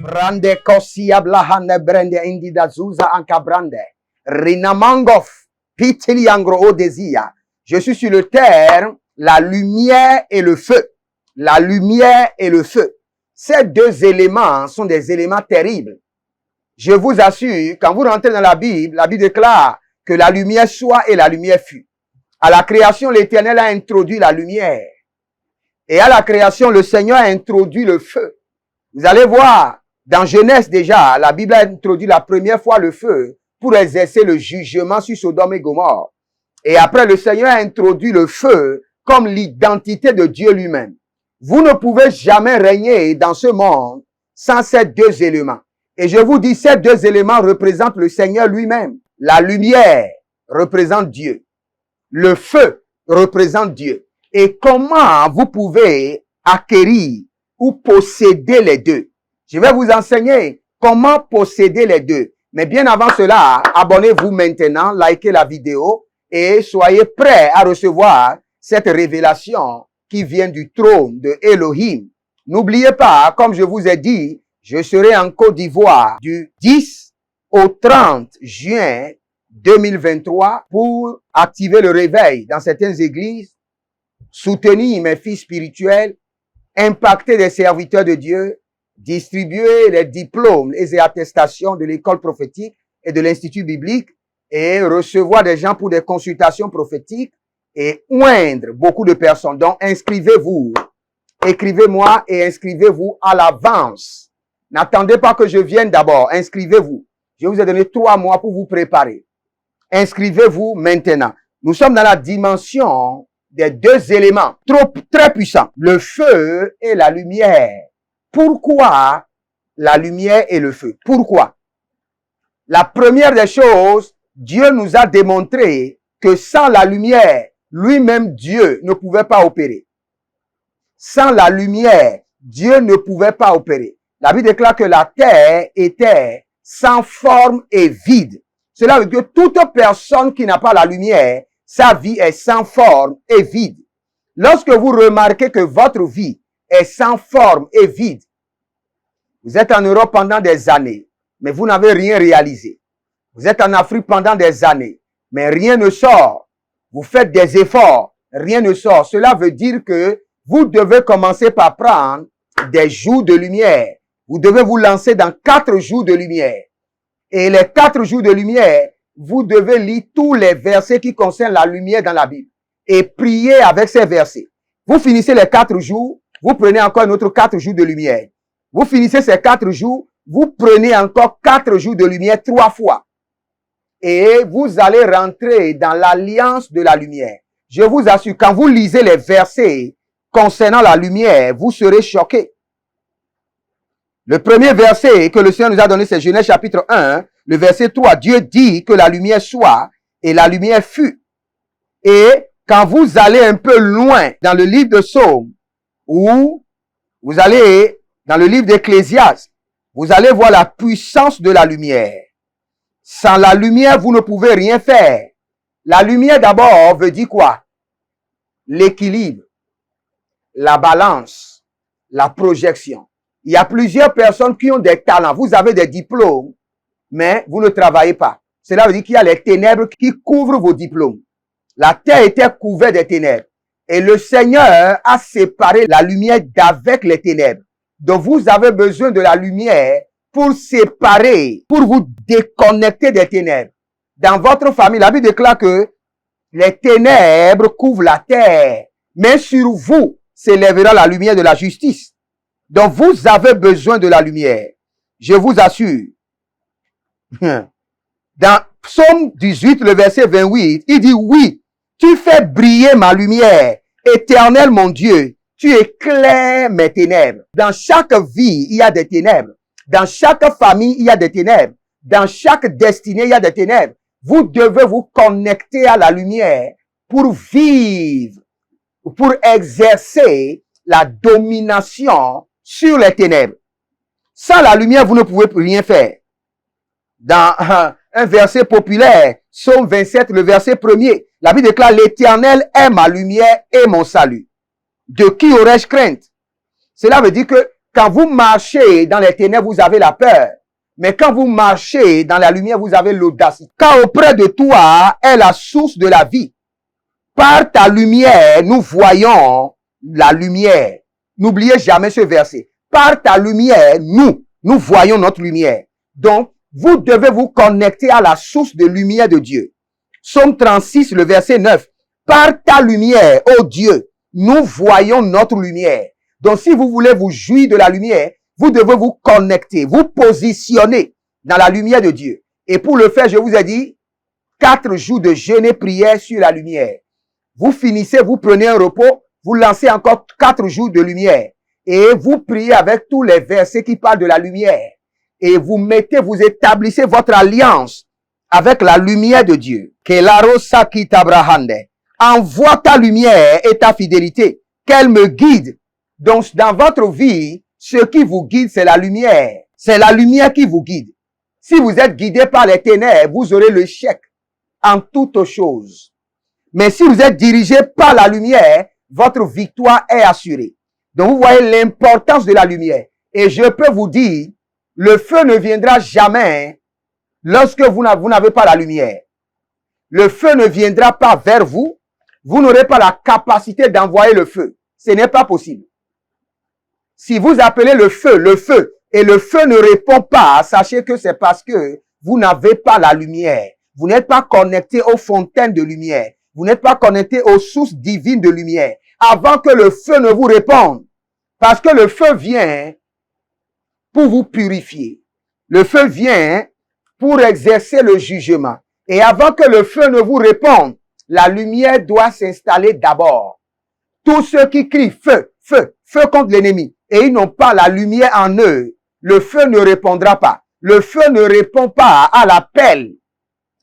Brande kosia blahane brande indida zuza ankabrande. Rinamangof pitiliangro odesia. Je suis sur le terre, la lumière et le feu. La lumière et le feu. Ces deux éléments sont des éléments terribles. Je vous assure, quand vous rentrez dans la Bible déclare que la lumière soit et la lumière fut. À la création, l'Éternel a introduit la lumière. Et à la création, le Seigneur a introduit le feu. Vous allez voir, dans Genèse déjà, la Bible a introduit la première fois le feu pour exercer le jugement sur Sodome et Gomorrhe. Et après, le Seigneur a introduit le feu comme l'identité de Dieu lui-même. Vous ne pouvez jamais régner dans ce monde sans ces deux éléments. Et je vous dis, ces deux éléments représentent le Seigneur lui-même. La lumière représente Dieu. Le feu représente Dieu. Et comment vous pouvez acquérir ou posséder les deux? Je vais vous enseigner comment posséder les deux. Mais bien avant cela, abonnez-vous maintenant, likez la vidéo et soyez prêts à recevoir cette révélation qui vient du trône de Elohim. N'oubliez pas, comme je vous ai dit, je serai en Côte d'Ivoire du 10 au 30 juin 2023 pour activer le réveil dans certaines églises, soutenir mes filles spirituelles, impacter des serviteurs de Dieu, distribuer les diplômes et les attestations de l'école prophétique et de l'Institut biblique et recevoir des gens pour des consultations prophétiques et oindre beaucoup de personnes. Donc, inscrivez-vous, écrivez-moi et inscrivez-vous à l'avance. N'attendez pas que je vienne d'abord, inscrivez-vous. Je vous ai donné 3 mois pour vous préparer. Inscrivez-vous maintenant. Nous sommes dans la dimension des deux éléments très puissants, le feu et la lumière. Pourquoi la lumière et le feu? Pourquoi? La première des choses, Dieu nous a démontré que sans la lumière, lui-même Dieu ne pouvait pas opérer. Sans la lumière, Dieu ne pouvait pas opérer. La Bible déclare que la terre était sans forme et vide. Cela veut dire que toute personne qui n'a pas la lumière, sa vie est sans forme et vide. Lorsque vous remarquez que votre vie est sans forme et vide, vous êtes en Europe pendant des années, mais vous n'avez rien réalisé. Vous êtes en Afrique pendant des années, mais rien ne sort. Vous faites des efforts, rien ne sort. Cela veut dire que vous devez commencer par prendre des jours de lumière. Vous devez vous lancer dans 4 jours de lumière. Et les 4 jours de lumière, vous devez lire tous les versets qui concernent la lumière dans la Bible et prier avec ces versets. Vous finissez les 4 jours, vous prenez encore un autre 4 jours de lumière. Vous finissez ces 4 jours, vous prenez encore 4 jours de lumière 3 fois. Et vous allez rentrer dans l'alliance de la lumière. Je vous assure, quand vous lisez les versets concernant la lumière, vous serez choqués. Le premier verset que le Seigneur nous a donné, c'est Genèse chapitre 1, le verset 3. Dieu dit que la lumière soit et la lumière fut. Et quand vous allez un peu loin dans le livre de Psaume, ou vous allez dans le livre d'Ecclésiaste, vous allez voir la puissance de la lumière. Sans la lumière, vous ne pouvez rien faire. La lumière d'abord veut dire quoi? L'équilibre, la balance, la projection. Il y a plusieurs personnes qui ont des talents. Vous avez des diplômes, mais vous ne travaillez pas. Cela veut dire qu'il y a les ténèbres qui couvrent vos diplômes. La terre était couverte des ténèbres. Et le Seigneur a séparé la lumière d'avec les ténèbres. Donc vous avez besoin de la lumière pour séparer, pour vous déconnecter des ténèbres. Dans votre famille, la Bible déclare que les ténèbres couvrent la terre, mais sur vous s'élèvera la lumière de la justice. Donc vous avez besoin de la lumière. Je vous assure. Dans Psaume 18, le verset 28, il dit, oui, tu fais briller ma lumière, Éternel mon Dieu, tu éclaires mes ténèbres. Dans chaque vie, il y a des ténèbres. Dans chaque famille, il y a des ténèbres. Dans chaque destinée, il y a des ténèbres. Vous devez vous connecter à la lumière pour vivre, pour exercer la domination sur les ténèbres. Sans la lumière, vous ne pouvez rien faire. Dans un verset populaire, Psaume 27, le verset 1er, la Bible déclare, l'Éternel est ma lumière et mon salut. De qui aurais-je crainte? Cela veut dire que Quand vous marchez dans les ténèbres, vous avez la peur. Mais quand vous marchez dans la lumière, vous avez l'audacité. Quand auprès de toi est la source de la vie, par ta lumière, nous voyons la lumière. N'oubliez jamais ce verset. Par ta lumière, nous voyons notre lumière. Donc, vous devez vous connecter à la source de lumière de Dieu. Psaume 36, le verset 9. Par ta lumière, ô Dieu, nous voyons notre lumière. Donc, si vous voulez vous jouir de la lumière, vous devez vous connecter, vous positionner dans la lumière de Dieu. Et pour le faire, je vous ai dit, 4 jours de jeûne et prière sur la lumière. Vous finissez, vous prenez un repos, vous lancez encore 4 jours de lumière. Et vous priez avec tous les versets qui parlent de la lumière. Et vous établissez votre alliance avec la lumière de Dieu. Envoie ta lumière et ta fidélité, qu'elle me guide. Donc, dans votre vie, ce qui vous guide, c'est la lumière. C'est la lumière qui vous guide. Si vous êtes guidé par les ténèbres, vous aurez l'échec en toutes choses. Mais si vous êtes dirigé par la lumière, votre victoire est assurée. Donc, vous voyez l'importance de la lumière. Et je peux vous dire, le feu ne viendra jamais lorsque vous n'avez pas la lumière. Le feu ne viendra pas vers vous. Vous n'aurez pas la capacité d'envoyer le feu. Ce n'est pas possible. Si vous appelez le feu, et le feu ne répond pas, sachez que c'est parce que vous n'avez pas la lumière. Vous n'êtes pas connecté aux fontaines de lumière. Vous n'êtes pas connecté aux sources divines de lumière. Avant que le feu ne vous réponde. Parce que le feu vient pour vous purifier. Le feu vient pour exercer le jugement. Et avant que le feu ne vous réponde, la lumière doit s'installer d'abord. Tous ceux qui crient feu, feu, feu contre l'ennemi, et ils n'ont pas la lumière en eux, le feu ne répondra pas. Le feu ne répond pas à l'appel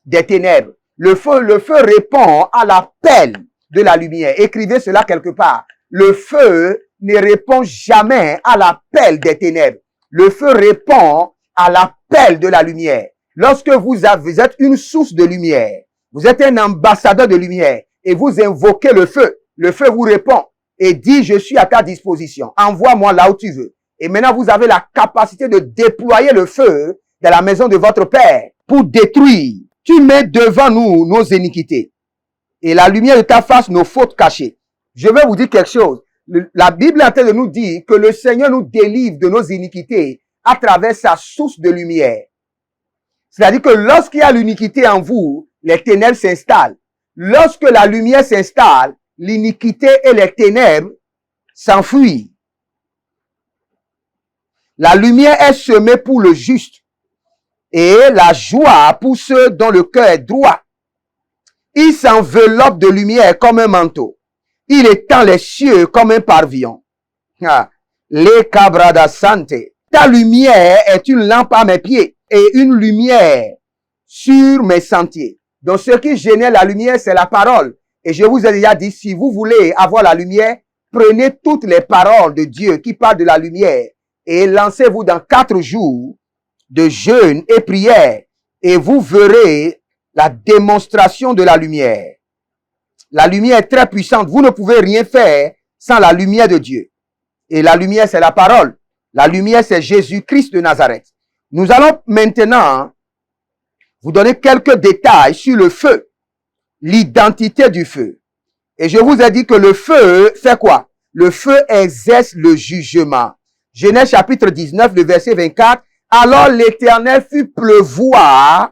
des ténèbres. Le feu répond à l'appel de la lumière. Écrivez cela quelque part. Le feu ne répond jamais à l'appel des ténèbres. Le feu répond à l'appel de la lumière. Lorsque vous êtes une source de lumière, vous êtes un ambassadeur de lumière et vous invoquez le feu vous répond et dit, je suis à ta disposition. Envoie-moi là où tu veux. Et maintenant, vous avez la capacité de déployer le feu dans la maison de votre Père pour détruire. Tu mets devant nous nos iniquités et la lumière de ta face nos fautes cachées. Je vais vous dire quelque chose. La Bible est en train de nous dire que le Seigneur nous délivre de nos iniquités à travers sa source de lumière. C'est-à-dire que lorsqu'il y a l'iniquité en vous, les ténèbres s'installent. Lorsque la lumière s'installe, l'iniquité et les ténèbres s'enfuient. La lumière est semée pour le juste et la joie pour ceux dont le cœur est droit. Il s'enveloppe de lumière comme un manteau. Il étend les cieux comme un pavillon. Les cabrada sante. Ta lumière est une lampe à mes pieds et une lumière sur mes sentiers. Donc, ce qui génère la lumière, c'est la parole. Et je vous ai déjà dit, si vous voulez avoir la lumière, prenez toutes les paroles de Dieu qui parlent de la lumière et lancez-vous dans 4 jours de jeûne et prière et vous verrez la démonstration de la lumière. La lumière est très puissante. Vous ne pouvez rien faire sans la lumière de Dieu. Et la lumière, c'est la parole. La lumière, c'est Jésus-Christ de Nazareth. Nous allons maintenant vous donner quelques détails sur le feu, l'identité du feu. Et je vous ai dit que le feu fait quoi? Le feu exerce le jugement. Genèse chapitre 19, le verset 24. Alors l'Éternel fit pleuvoir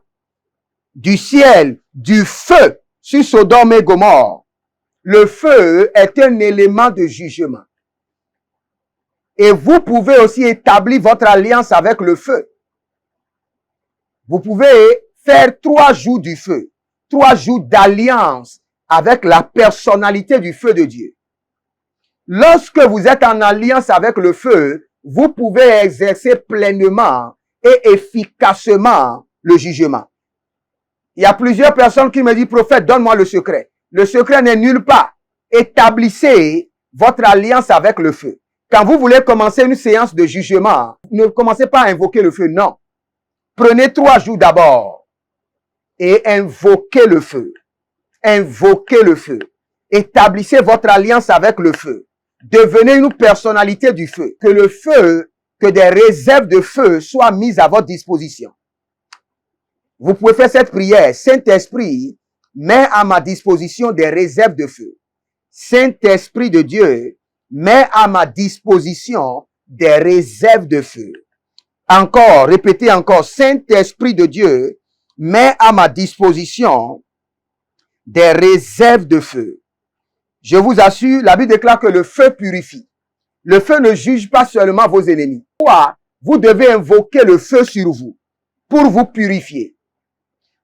du ciel du feu sur Sodome et Gomorrhe. Le feu est un élément de jugement. Et vous pouvez aussi établir votre alliance avec le feu. Vous pouvez faire 3 jours du feu, 3 jours d'alliance avec la personnalité du feu de Dieu. Lorsque vous êtes en alliance avec le feu, vous pouvez exercer pleinement et efficacement le jugement. Il y a plusieurs personnes qui me disent, prophète, donne-moi le secret. Le secret n'est nulle part. Établissez votre alliance avec le feu. Quand vous voulez commencer une séance de jugement, ne commencez pas à invoquer le feu, non. Prenez 3 jours d'abord et invoquez le feu. Invoquez le feu. Établissez votre alliance avec le feu. Devenez une personnalité du feu. Que le feu, que des réserves de feu soient mises à votre disposition. Vous pouvez faire cette prière. Saint-Esprit, mets à ma disposition des réserves de feu. Saint-Esprit de Dieu, mets à ma disposition des réserves de feu. Encore, répétez encore. Saint-Esprit de Dieu, mets à ma disposition des réserves de feu. Je vous assure, la Bible déclare que le feu purifie. Le feu ne juge pas seulement vos ennemis. Pourquoi? Vous devez invoquer le feu sur vous pour vous purifier.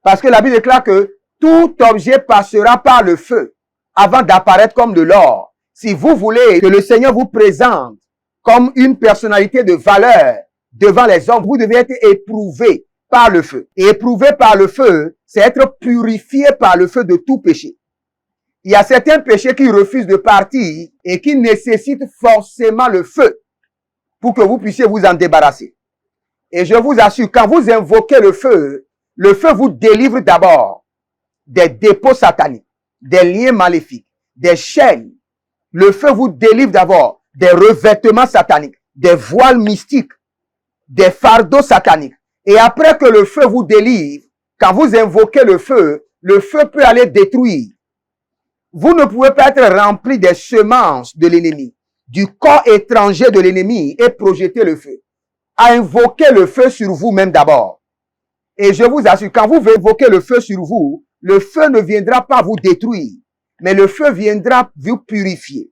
Parce que la Bible déclare que tout objet passera par le feu avant d'apparaître comme de l'or. Si vous voulez que le Seigneur vous présente comme une personnalité de valeur devant les hommes, vous devez être éprouvé par le feu. Et éprouvé par le feu, c'est être purifié par le feu de tout péché. Il y a certains péchés qui refusent de partir et qui nécessitent forcément le feu pour que vous puissiez vous en débarrasser. Et je vous assure, quand vous invoquez le feu vous délivre d'abord des dépôts sataniques, des liens maléfiques, des chaînes. Le feu vous délivre d'abord des revêtements sataniques, des voiles mystiques, des fardeaux sataniques. Et après que le feu vous délivre, quand vous invoquez le feu peut aller détruire. Vous ne pouvez pas être rempli des semences de l'ennemi, du corps étranger de l'ennemi et projeter le feu. Invoquez le feu sur vous-même d'abord. Et je vous assure, quand vous invoquez le feu sur vous, le feu ne viendra pas vous détruire, mais le feu viendra vous purifier.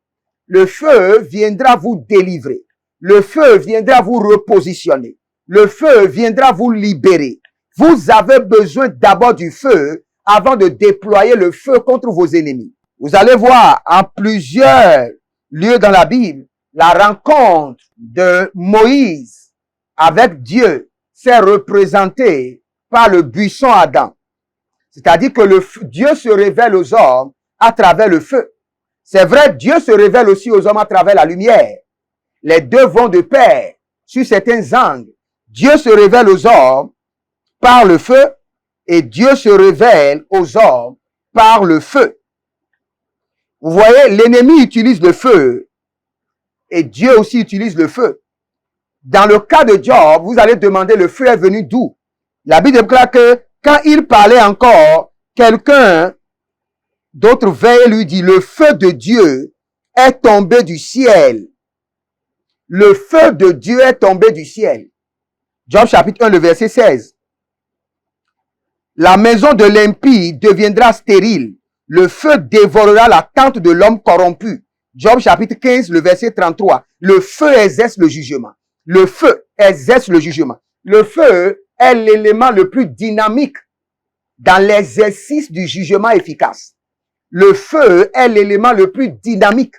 Le feu viendra vous délivrer. Le feu viendra vous repositionner. Le feu viendra vous libérer. Vous avez besoin d'abord du feu avant de déployer le feu contre vos ennemis. Vous allez voir en plusieurs lieux dans la Bible, la rencontre de Moïse avec Dieu s'est représentée par le buisson ardent. C'est-à-dire que Dieu se révèle aux hommes à travers le feu. C'est vrai, Dieu se révèle aussi aux hommes à travers la lumière. Les deux vont de pair sur certains angles. Dieu se révèle aux hommes par le feu et Dieu se révèle aux hommes par le feu. Vous voyez, l'ennemi utilise le feu et Dieu aussi utilise le feu. Dans le cas de Job, vous allez demander le feu est venu d'où? La Bible déclare que quand il parlait encore, quelqu'un d'autre veille lui dit, le feu de Dieu est tombé du ciel. Le feu de Dieu est tombé du ciel. Job chapitre 1, le verset 16. La maison de l'impie deviendra stérile. Le feu dévorera la tente de l'homme corrompu. Job chapitre 15, le verset 33. Le feu exerce le jugement. Le feu exerce le jugement. Le feu est l'élément le plus dynamique dans l'exercice du jugement efficace. Le feu est l'élément le plus dynamique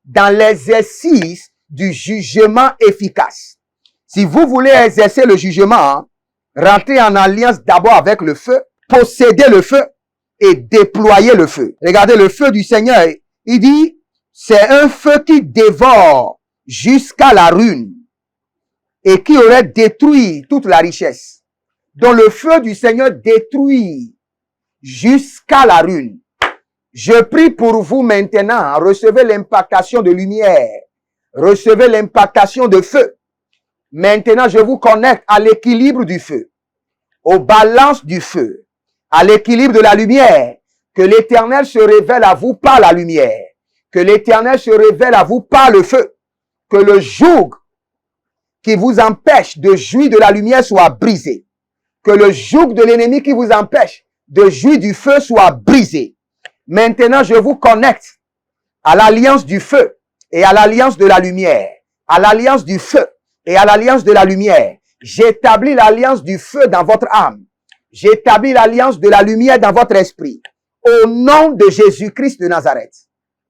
dans l'exercice du jugement efficace. Si vous voulez exercer le jugement, rentrez en alliance d'abord avec le feu, possédez le feu et déployez le feu. Regardez le feu du Seigneur. Il dit, c'est un feu qui dévore jusqu'à la ruine et qui aurait détruit toute la richesse. Donc le feu du Seigneur détruit jusqu'à la ruine. Je prie pour vous maintenant, recevez l'impactation de lumière, recevez l'impactation de feu. Maintenant, je vous connecte à l'équilibre du feu, aux balances du feu, à l'équilibre de la lumière, que l'Éternel se révèle à vous par la lumière, que l'Éternel se révèle à vous par le feu, que le joug qui vous empêche de jouir de la lumière soit brisé, que le joug de l'ennemi qui vous empêche de jouir du feu soit brisé. Maintenant, je vous connecte à l'alliance du feu et à l'alliance de la lumière, à l'alliance du feu et à l'alliance de la lumière. J'établis l'alliance du feu dans votre âme. J'établis l'alliance de la lumière dans votre esprit. Au nom de Jésus-Christ de Nazareth.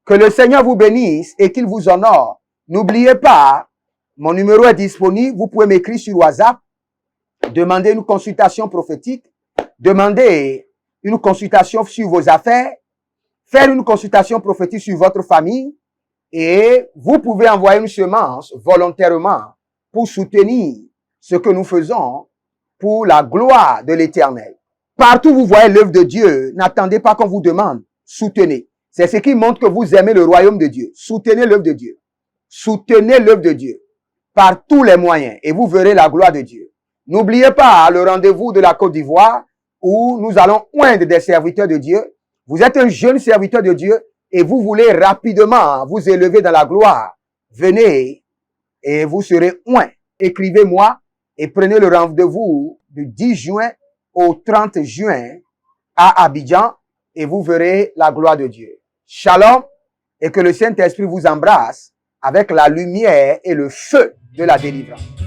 Que le Seigneur vous bénisse et qu'il vous honore. N'oubliez pas, mon numéro est disponible. Vous pouvez m'écrire sur WhatsApp. Demandez une consultation prophétique. Demandez une consultation sur vos affaires. Faire une consultation prophétique sur votre famille. Et vous pouvez envoyer une semence volontairement pour soutenir ce que nous faisons pour la gloire de l'Éternel. Partout où vous voyez l'œuvre de Dieu, n'attendez pas qu'on vous demande. Soutenez. C'est ce qui montre que vous aimez le royaume de Dieu. Soutenez l'œuvre de Dieu. Soutenez l'œuvre de Dieu par tous les moyens et vous verrez la gloire de Dieu. N'oubliez pas le rendez-vous de la Côte d'Ivoire où nous allons oindre des serviteurs de Dieu. Vous êtes un jeune serviteur de Dieu et vous voulez rapidement vous élever dans la gloire. Venez et vous serez oint. Écrivez-moi et prenez le rendez-vous du 10 juin au 30 juin à Abidjan et vous verrez la gloire de Dieu. Shalom et que le Saint-Esprit vous embrasse avec la lumière et le feu de la délivrance.